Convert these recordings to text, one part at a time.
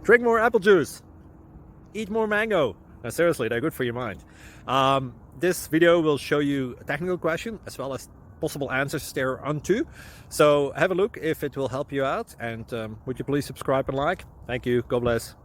Drink more apple juice. Eat more mango. No, seriously, they're good for your mind. This video will show you a technical question as well as possible answers thereunto. So have a look if it will help you out, and would you please subscribe and like? Thank you. God bless.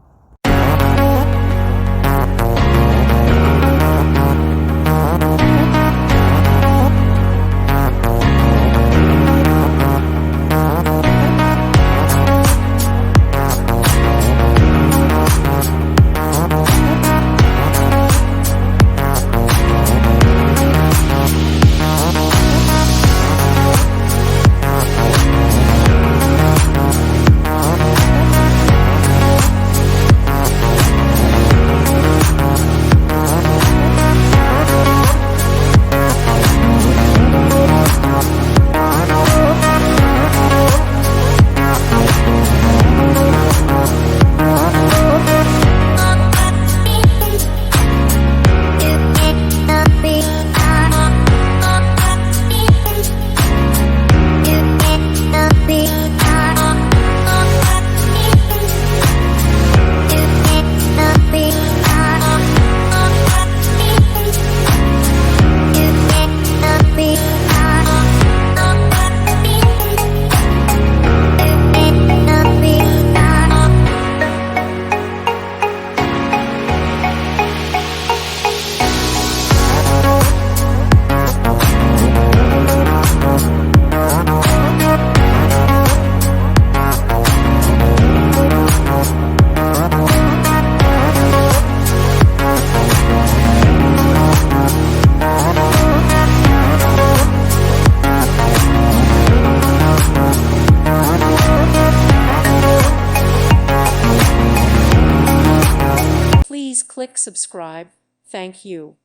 Please click subscribe. Thank you.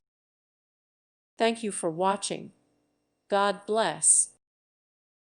Thank you for watching. God bless.